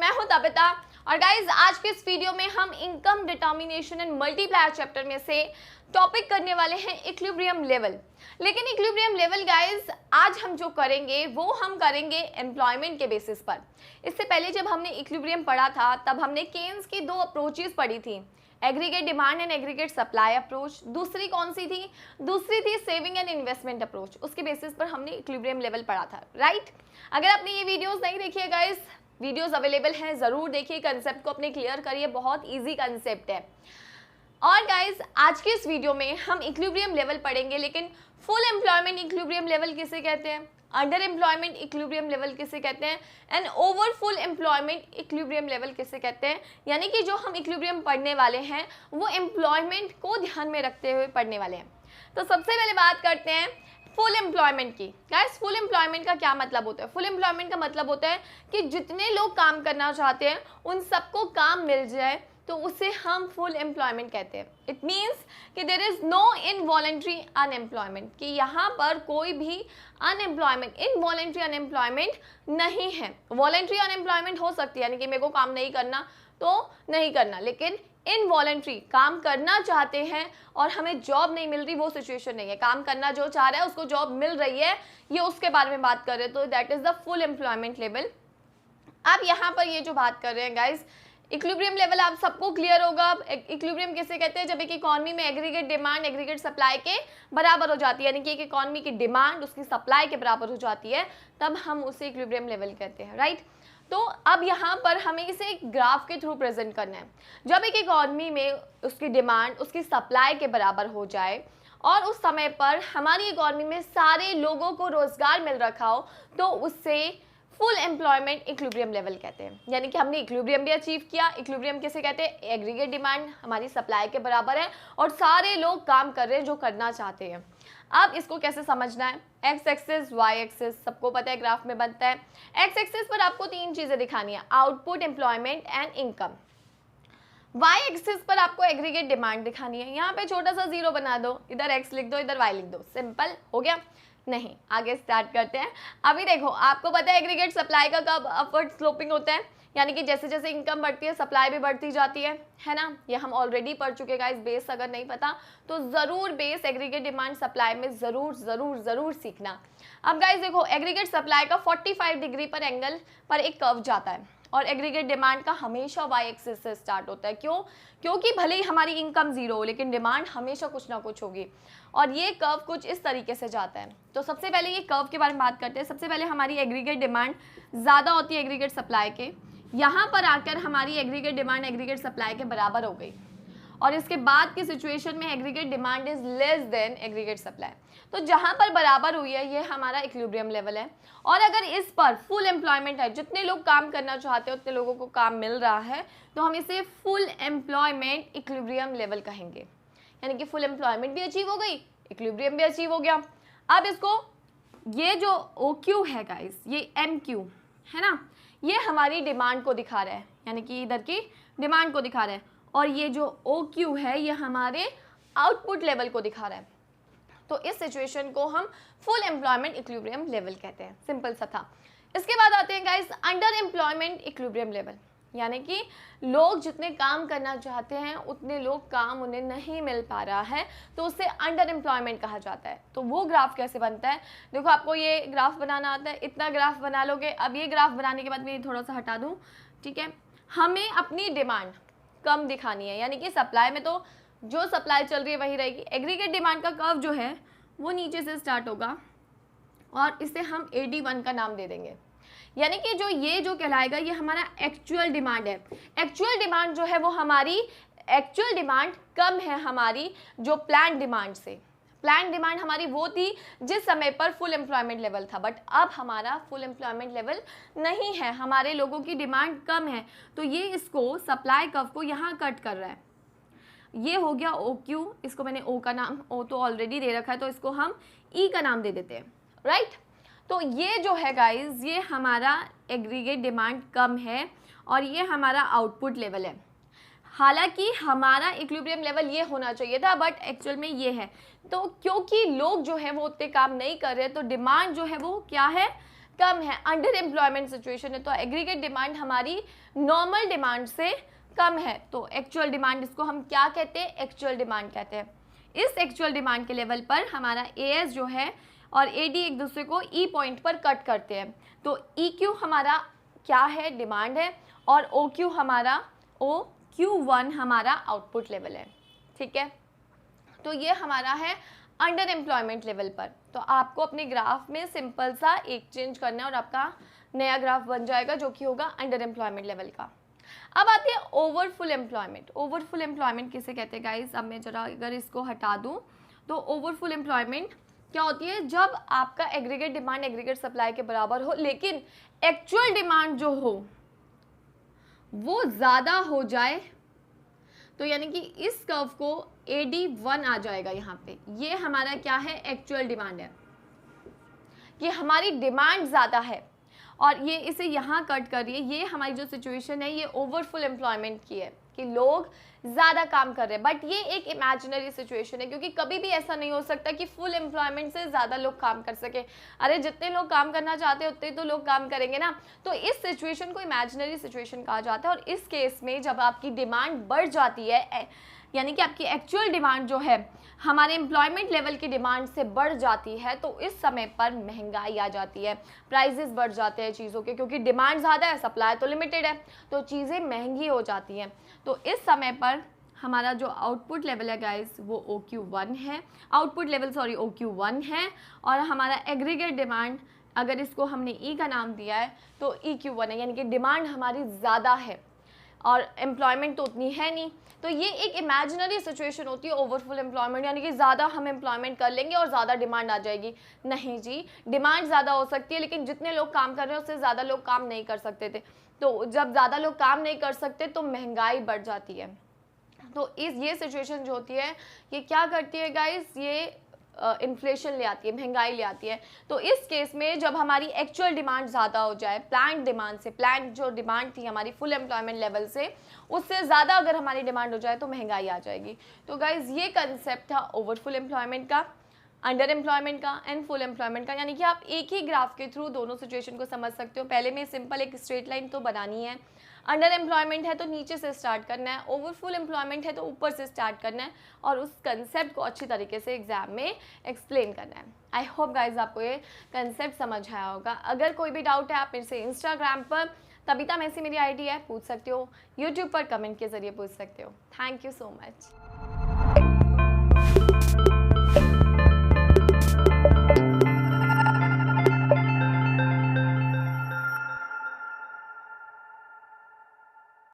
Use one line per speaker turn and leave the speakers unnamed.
मैं हूं तपिता और गाइज आज के इस वीडियो में हम income determination and multiplier chapter में से टॉपिक करने वाले हैं इक्विलिब्रियम लेवल। लेकिन इक्विलिब्रियम लेवल गाइज आज हम जो करेंगे वो हम करेंगे एम्प्लॉयमेंट के बेसिस पर। इससे पहले जब हमने इक्विलिब्रियम पढ़ा था तब हमने केन्स की दो अप्रोचेस पढ़ी थी, aggregate demand and aggregate supply approach. दूसरी कौन सी थी? दूसरी थी सेविंग एंड इन्वेस्टमेंट अप्रोच। उसके बेसिस पर हमने इक्विलिब्रियम लेवल पढ़ा था, राइट। अगर आपने ये वीडियोस नहीं देखी है गाइस, वीडियोस अवेलेबल हैं, जरूर देखिए, कंसेप्ट को अपने क्लियर करिए, बहुत इजी कंसेप्ट है। और गाइस आज के इस वीडियो में हम इक्विलिब्रियम लेवल पढ़ेंगे, लेकिन फुल एम्प्लॉयमेंट इक्विलिब्रियम लेवल किसे कहते हैं, अंडर एम्प्लॉयमेंट इक्विलिब्रियम लेवल किसे कहते हैं, and over full employment equilibrium level किसे कहते हैं। यानी कि जो हम इक्विलिब्रियम पढ़ने वाले हैं वो एम्प्लॉयमेंट को ध्यान में रखते हुए पढ़ने वाले हैं। तो सबसे पहले बात करते हैं फुल एम्प्लॉयमेंट की। गाइस फुल एम्प्लॉयमेंट का क्या मतलब होता है? फुल एम्प्लॉयमेंट का मतलब होता है कि जितने लोग काम करना चाहते हैं उन सबको काम मिल जाए, तो उसे हम फुल एम्प्लॉयमेंट कहते हैं। इट मीन्स कि there is no involuntary unemployment, कि यहाँ पर कोई भी अनएम्प्लॉयमेंट, इनवॉलेंट्री अनएम्प्लॉयमेंट नहीं है। वॉलेंट्री अनएम्प्लॉयमेंट हो सकती है, यानी कि मेरे को काम नहीं करना तो नहीं करना, लेकिन इनवॉलेंट्री काम करना चाहते हैं और हमें जॉब नहीं मिल रही, वो सिचुएशन नहीं है। काम करना जो चाह रहा है उसको जॉब मिल रही है, ये उसके बारे में बात कर रहे हैं, तो that is the full employment level. अब यहाँ पर ये जो बात कर रहे हैं गाइज, इक्विलिब्रियम लेवल आप सबको क्लियर होगा। इक्विलिब्रियम किसे कहते हैं? जब एक इकोनॉमी में एग्रीगेट डिमांड एग्रीगेट सप्लाई के बराबर हो जाती है, यानी कि एक इकोनॉमी की डिमांड उसकी सप्लाई के बराबर हो जाती है, तब हम उसे इक्विलिब्रियम लेवल कहते हैं, राइट। तो अब यहाँ पर हमें इसे एक ग्राफ के थ्रू प्रेजेंट करना है। जब एक इकोनॉमी में उसकी डिमांड उसकी सप्लाई के बराबर हो जाए और उस समय पर हमारी इकोनॉमी में सारे लोगों को रोजगार मिल रखा हो, तो उससे फुल एम्प्लॉयमेंट इक्विलिब्रियम लेवल कहते हैं। यानी कि हमने इक्विलिब्रियम भी अचीव किया। इक्विलिब्रियम किसे कहते हैं? एग्रीगेट डिमांड हमारी सप्लाई के बराबर है और सारे लोग काम कर रहे हैं जो करना चाहते हैं। अब इसको कैसे समझना है? एक्स एक्सिस, वाई एक्सिस, सबको पता है ग्राफ में बनता है। एक्स एक्सिस पर आपको तीन चीजें दिखानी है, output, employment and income. Y axis पर आपको एग्रीगेट डिमांड दिखानी है। यहाँ पे छोटा सा जीरो बना दो, इधर एक्स लिख दो, इधर वाई लिख दो, सिंपल हो गया। नहीं, आगे स्टार्ट करते हैं। अभी देखो, आपको पता है एग्रीगेट सप्लाई का कब अपवर्ड स्लोपिंग होता है, यानी कि जैसे जैसे इनकम बढ़ती है सप्लाई भी बढ़ती जाती है ना। ये हम ऑलरेडी पढ़ चुके हैं गाइस। बेस अगर नहीं पता तो जरूर बेस एग्रीगेट डिमांड सप्लाई में जरूर सीखना। अब गाइस देखो, एग्रीगेट सप्लाई का 45 डिग्री पर एंगल पर एक कर्व जाता है और एग्रीगेट डिमांड का हमेशा वाई एक्सिस से स्टार्ट होता है। क्यों? क्योंकि भले ही हमारी इनकम जीरो हो लेकिन डिमांड हमेशा कुछ ना कुछ होगी, और ये कर्व कुछ इस तरीके से जाता है। तो सबसे पहले ये कर्व के बारे में बात करते हैं। सबसे पहले हमारी एग्रीगेट डिमांड ज़्यादा होती है एग्रीगेट सप्लाई के, यहाँ पर आकर हमारी एग्रीगेट डिमांड एग्रीगेट सप्लाई के बराबर हो गई, और इसके बाद की सिचुएशन में aggregate demand is less than aggregate supply. तो जहाँ पर बराबर हुई है ये हमारा इक्विलिब्रियम लेवल है। और अगर इस पर फुल एम्प्लॉयमेंट है, जितने लोग काम करना चाहते हैं उतने लोगों को काम मिल रहा है, तो हम इसे फुल एम्प्लॉयमेंट इक्विलिब्रियम लेवल कहेंगे। यानी कि फुल एम्प्लॉयमेंट भी अचीव हो गई, इक्विलिब्रियम भी अचीव हो गया। अब इसको, ये जो OQ है गाइस, ये MQ है ना, ये हमारी डिमांड को दिखा रहा है, यानी कि इधर की डिमांड को दिखा रहा है, और ये जो OQ है ये हमारे आउटपुट लेवल को दिखा रहा है। तो इस सिचुएशन को हम फुल एम्प्लॉयमेंट इक्विलिब्रियम लेवल कहते हैं। सिंपल सा था। इसके बाद आते हैं guys under employment equilibrium level, यानी कि लोग जितने काम करना चाहते हैं उतने लोग काम उन्हें नहीं मिल पा रहा है, तो उसे अंडर एम्प्लॉयमेंट कहा जाता है। तो वो ग्राफ कैसे बनता है? देखो, आपको ये ग्राफ बनाना आता है, इतना ग्राफ बना लोगे। अब ये ग्राफ बनाने के बाद मैं थोड़ा सा हटा दूँ, ठीक है। हमें अपनी डिमांड कम दिखानी है, यानी कि सप्लाई में तो जो सप्लाई चल रही है वही रहेगी। एग्रीगेट डिमांड का कर्व जो है वो नीचे से स्टार्ट होगा और इसे हम AD1 का नाम दे देंगे, यानी कि ये जो कहलाएगा ये हमारा एक्चुअल डिमांड है। एक्चुअल डिमांड जो है वो हमारी एक्चुअल डिमांड कम है हमारी जो प्लान डिमांड से। प्लान डिमांड हमारी वो थी जिस समय पर फुल एम्प्लॉयमेंट लेवल था, बट अब हमारा फुल एम्प्लॉयमेंट लेवल नहीं है, हमारे लोगों की डिमांड कम है। तो ये इसको सप्लाई कर्व को यहाँ कट कर रहा है। ये हो गया OQ, इसको मैंने O का नाम, O तो ऑलरेडी दे रखा है तो इसको हम E का नाम दे देते हैं, राइट। तो ये जो है गाइज, ये हमारा एग्रीगेट डिमांड कम है और ये हमारा आउटपुट लेवल है। हालांकि हमारा इक्विलिब्रियम लेवल ये होना चाहिए था, बट एक्चुअल में ये है। तो क्योंकि लोग जो है वो उतने काम नहीं कर रहे, तो डिमांड जो है वो क्या है? कम है, अंडर एम्प्लॉयमेंट सिचुएशन है, तो एग्रीगेट डिमांड हमारी नॉर्मल डिमांड से कम है, तो एक्चुअल डिमांड, इसको हम क्या कहते हैं, एक्चुअल डिमांड कहते हैं। इस एक्चुअल डिमांड के लेवल पर हमारा एएस जो है और एडी एक दूसरे को ई पॉइंट पर कट करते हैं, तो ई क्यू हमारा क्या है, डिमांड है, और ओ क्यू हमारा OQ1 हमारा आउटपुट लेवल है, ठीक है। तो ये हमारा है अंडर एम्प्लॉयमेंट लेवल पर। तो आपको अपने ग्राफ में सिंपल सा एक चेंज करना है और आपका नया ग्राफ बन जाएगा जो कि होगा अंडर एम्प्लॉयमेंट लेवल का। अब आते हैं ओवरफुल एम्प्लॉयमेंट। ओवरफुल एम्प्लॉयमेंट किसे कहते हैं गाइस, अब मैं जरा अगर इसको हटा दूं तो ओवरफुल एम्प्लॉयमेंट क्या होती है, जब आपका एग्रीगेट डिमांड एग्रीगेट सप्लाई के बराबर हो लेकिन एक्चुअल डिमांड जो हो वो ज़्यादा हो जाए, तो यानी कि इस कर्व को AD1 आ जाएगा यहाँ पे, ये हमारा क्या है, एक्चुअल डिमांड है, कि हमारी डिमांड ज़्यादा है और ये इसे यहाँ कट करिए, ये हमारी जो सिचुएशन है ये ओवरफुल एम्प्लॉयमेंट की है कि लोग ज़्यादा काम कर रहे हैं, बट ये एक इमेजिनरी सिचुएशन है क्योंकि कभी भी ऐसा नहीं हो सकता कि फुल एम्प्लॉयमेंट से ज़्यादा लोग काम कर सके। अरे जितने लोग काम करना चाहते हैं उतने तो लोग काम करेंगे ना, तो इस सिचुएशन को इमेजिनरी सिचुएशन कहा जाता है। और इस केस में जब आपकी डिमांड बढ़ जाती है, यानी कि आपकी एक्चुअल डिमांड जो है हमारे एम्प्लॉयमेंट लेवल की डिमांड से बढ़ जाती है, तो इस समय पर महंगाई आ जाती है, प्राइसेस बढ़ जाते हैं चीज़ों के, क्योंकि डिमांड ज़्यादा है, सप्लाई तो लिमिटेड है, तो चीज़ें महंगी हो जाती हैं। तो इस समय पर हमारा जो आउटपुट लेवल है गाइस वो OQ1 है, आउटपुट लेवल सॉरी OQ1 है, और हमारा एग्रीगेट डिमांड अगर इसको हमने E का नाम दिया है तो EQ1 है, यानी कि डिमांड हमारी ज़्यादा है और एम्प्लॉयमेंट तो उतनी है नहीं। तो ये एक इमेजिनरी सिचुएशन होती है ओवरफुल एम्प्लॉयमेंट, यानी कि ज़्यादा हम एम्प्लॉयमेंट कर लेंगे और ज़्यादा डिमांड आ जाएगी। नहीं जी, डिमांड ज़्यादा हो सकती है लेकिन जितने लोग काम कर रहे हैं उससे ज़्यादा लोग काम नहीं कर सकते थे, तो जब ज़्यादा लोग काम नहीं कर सकते तो महंगाई बढ़ जाती है। तो ये सिचुएशन जो होती है ये क्या करती है गाइस, ये इन्फ्लेशन ले आती है, महंगाई ले आती है। तो इस केस में जब हमारी एक्चुअल डिमांड ज़्यादा हो जाए, प्लान डिमांड से, प्लान जो डिमांड थी हमारी फुल एम्प्लॉयमेंट लेवल से, उससे ज़्यादा अगर हमारी डिमांड हो जाए तो महंगाई आ जाएगी। तो गाइज ये कंसेप्ट था ओवरफुल एम्प्लॉयमेंट का, अंडर एम्प्लॉयमेंट का एंड फुल एम्प्लॉयमेंट का, यानी कि आप एक ही ग्राफ के थ्रू दोनों सिचुएशन को समझ सकते हो। पहले में सिंपल एक स्ट्रेट लाइन तो बनानी है, अंडर एम्प्लॉयमेंट है तो नीचे से स्टार्ट करना है, ओवरफुल एम्प्लॉयमेंट है तो ऊपर से स्टार्ट करना है और उस कंसेप्ट को अच्छी तरीके से एग्जाम में एक्सप्लेन करना है। आई होप गाइज आपको ये कंसेप्ट समझ आया होगा। अगर कोई भी डाउट है आप मेरे से इंस्टाग्राम पर तबीता मैसी मेरी ID है, पूछ सकते हो, यूट्यूब पर कमेंट के जरिए पूछ सकते हो। Thank you so much.